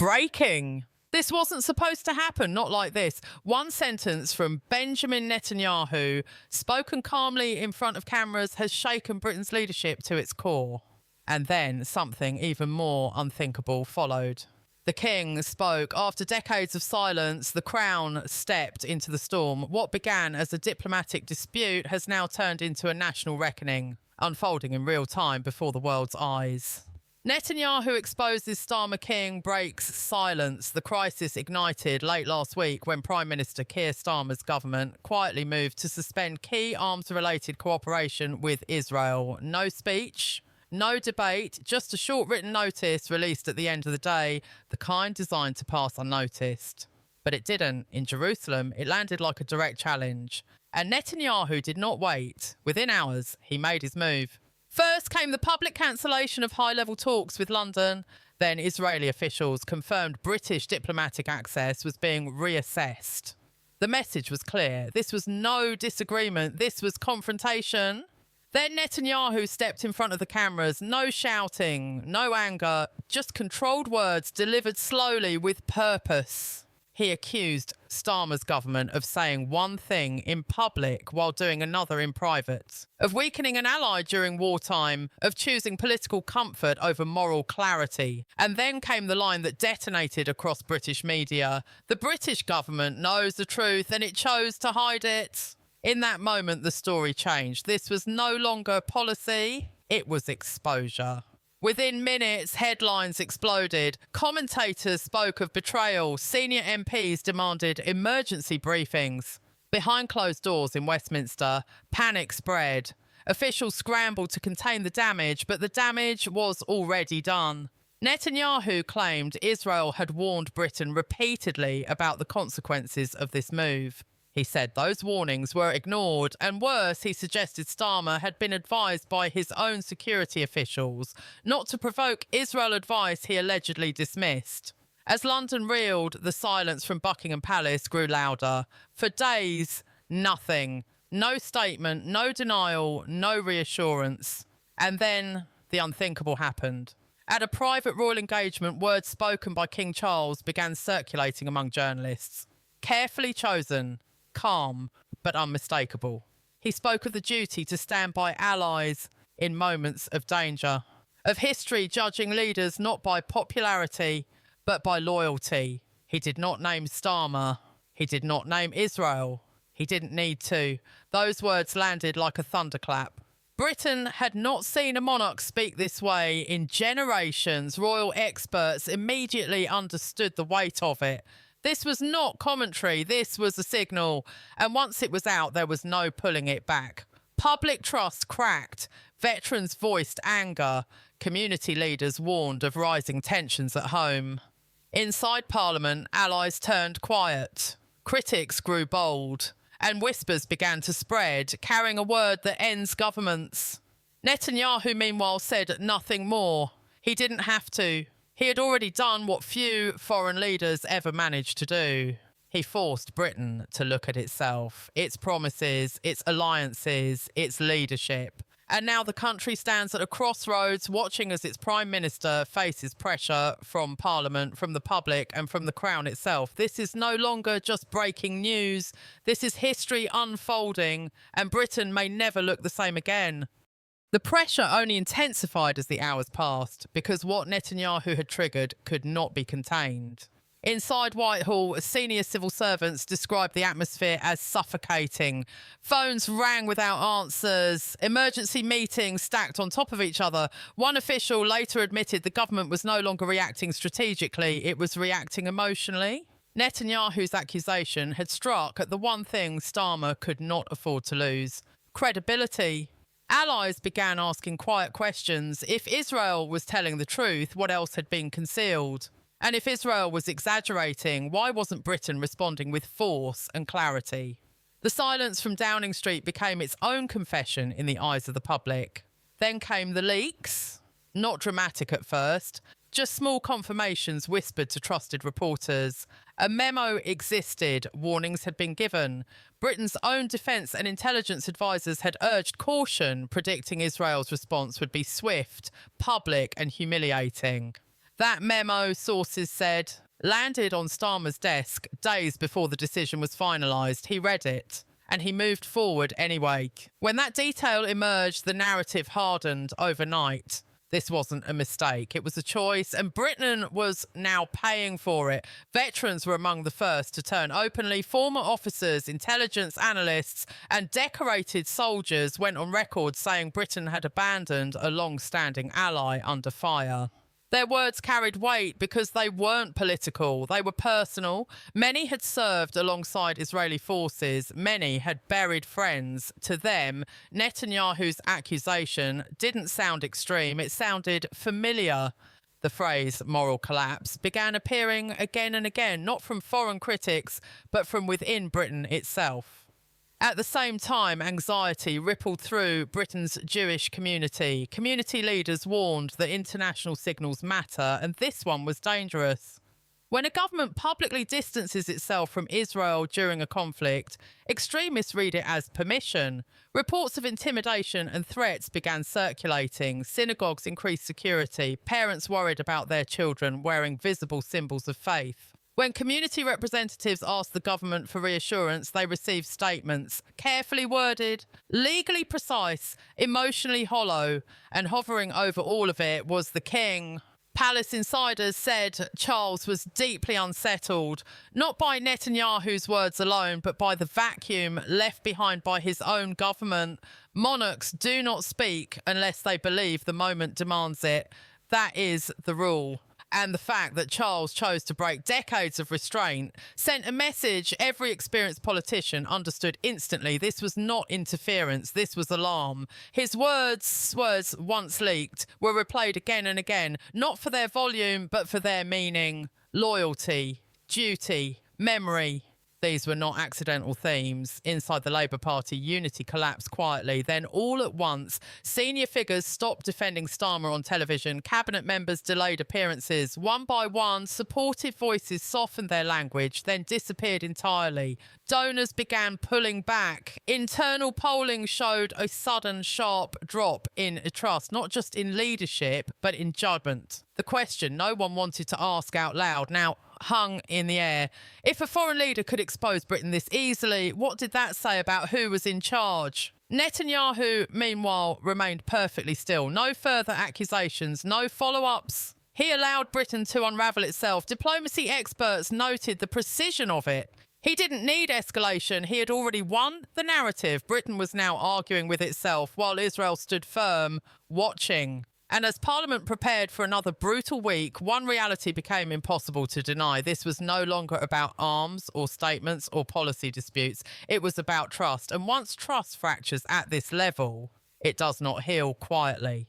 Breaking. This wasn't supposed to happen, not like this. One sentence from Benjamin Netanyahu, spoken calmly in front of cameras, has shaken Britain's leadership to its core. And then something even more unthinkable followed. The king spoke. After decades of silence, the crown stepped into the storm. What began as a diplomatic dispute has now turned into a national reckoning, unfolding in real time before the world's eyes. Netanyahu exposes Starmer King, breaks silence. The crisis ignited late last week when Prime Minister Keir Starmer's government quietly moved to suspend key arms-related cooperation with Israel. No speech, no debate, just a short written notice released at the end of the day, the kind designed to pass unnoticed. But it didn't. In Jerusalem, it landed like a direct challenge. And Netanyahu did not wait. Within hours, he made his move. First came the public cancellation of high-level talks with London. Then Israeli officials confirmed British diplomatic access was being reassessed. The message was clear. This was no disagreement. This was confrontation. Then Netanyahu stepped in front of the cameras. No shouting, no anger, just controlled words delivered slowly with purpose. He accused Starmer's government of saying one thing in public while doing another in private, of weakening an ally during wartime, of choosing political comfort over moral clarity. And then came the line that detonated across British media. The British government knows the truth and it chose to hide it. In that moment, the story changed. This was no longer policy, it was exposure. Within minutes, headlines exploded. Commentators spoke of betrayal. Senior MPs demanded emergency briefings. Behind closed doors in Westminster, panic spread. Officials scrambled to contain the damage, but the damage was already done. Netanyahu claimed Israel had warned Britain repeatedly about the consequences of this move. He said those warnings were ignored, and worse, he suggested Starmer had been advised by his own security officials not to provoke Israel advice he allegedly dismissed. As London reeled, the silence from Buckingham Palace grew louder. For days, nothing. No statement, no denial, no reassurance. And then the unthinkable happened. At a private royal engagement, words spoken by King Charles began circulating among journalists. Carefully chosen, calm, but unmistakable. He spoke of the duty to stand by allies in moments of danger, of history judging leaders not by popularity, but by loyalty. He did not name Starmer. He did not name Israel. He didn't need to. Those words landed like a thunderclap. Britain had not seen a monarch speak this way in generations. Royal experts immediately understood the weight of it. This was not commentary, this was a signal, and once it was out, there was no pulling it back. Public trust cracked, veterans voiced anger, community leaders warned of rising tensions at home. Inside Parliament, allies turned quiet, critics grew bold, and whispers began to spread, carrying a word that ends governments. Netanyahu, meanwhile, said nothing more. He didn't have to. He had already done what few foreign leaders ever managed to do. He forced Britain to look at itself, its promises, its alliances, its leadership. And now the country stands at a crossroads, watching as its Prime Minister faces pressure from Parliament, from the public and from the Crown itself. This is no longer just breaking news. This is history unfolding, and Britain may never look the same again. The pressure only intensified as the hours passed, because what Netanyahu had triggered could not be contained. Inside Whitehall, senior civil servants described the atmosphere as suffocating. Phones rang without answers, emergency meetings stacked on top of each other. One official later admitted the government was no longer reacting strategically, it was reacting emotionally. Netanyahu's accusation had struck at the one thing Starmer could not afford to lose: credibility. Allies began asking quiet questions. If Israel was telling the truth, what else had been concealed? And if Israel was exaggerating, why wasn't Britain responding with force and clarity? The silence from Downing Street became its own confession in the eyes of the public. Then came the leaks. Not dramatic at first, just small confirmations whispered to trusted reporters. A memo existed, warnings had been given. Britain's own defence and intelligence advisers had urged caution, predicting Israel's response would be swift, public and humiliating. That memo, sources said, landed on Starmer's desk days before the decision was finalised. He read it, and he moved forward anyway. When that detail emerged, the narrative hardened overnight. This wasn't a mistake. It was a choice, and Britain was now paying for it. Veterans were among the first to turn openly. Former officers, intelligence analysts, and decorated soldiers went on record saying Britain had abandoned a long-standing ally under fire. Their words carried weight because they weren't political, they were personal. Many had served alongside Israeli forces, many had buried friends. To them, Netanyahu's accusation didn't sound extreme, it sounded familiar. The phrase moral collapse began appearing again and again, not from foreign critics, but from within Britain itself. At the same time, anxiety rippled through Britain's Jewish community. Community leaders warned that international signals matter, and this one was dangerous. When a government publicly distances itself from Israel during a conflict, extremists read it as permission. Reports of intimidation and threats began circulating. Synagogues increased security. Parents worried about their children wearing visible symbols of faith. When community representatives asked the government for reassurance, they received statements carefully worded, legally precise, emotionally hollow, and hovering over all of it was the king. Palace insiders said Charles was deeply unsettled, not by Netanyahu's words alone, but by the vacuum left behind by his own government. Monarchs do not speak unless they believe the moment demands it. That is the rule. And the fact that Charles chose to break decades of restraint sent a message every experienced politician understood instantly. This was not interference, this was alarm. His words, once leaked, were replayed again and again, not for their volume, but for their meaning. Loyalty, duty, memory. These were not accidental themes. Inside the Labour Party, unity collapsed quietly. Then all at once, senior figures stopped defending Starmer on television. Cabinet members delayed appearances. One by one, supportive voices softened their language, then disappeared entirely. Donors began pulling back. Internal polling showed a sudden, sharp drop in trust, not just in leadership, but in judgment. The question no one wanted to ask out loud now hung in the air. If a foreign leader could expose Britain this easily, what did that say about who was in charge? Netanyahu, meanwhile, remained perfectly still. No further accusations, no follow-ups. He allowed Britain to unravel itself. Diplomacy experts noted the precision of it. He didn't need escalation. He had already won the narrative. Britain was now arguing with itself while Israel stood firm, watching. And as Parliament prepared for another brutal week, one reality became impossible to deny. This was no longer about arms or statements or policy disputes. It was about trust. And once trust fractures at this level, it does not heal quietly.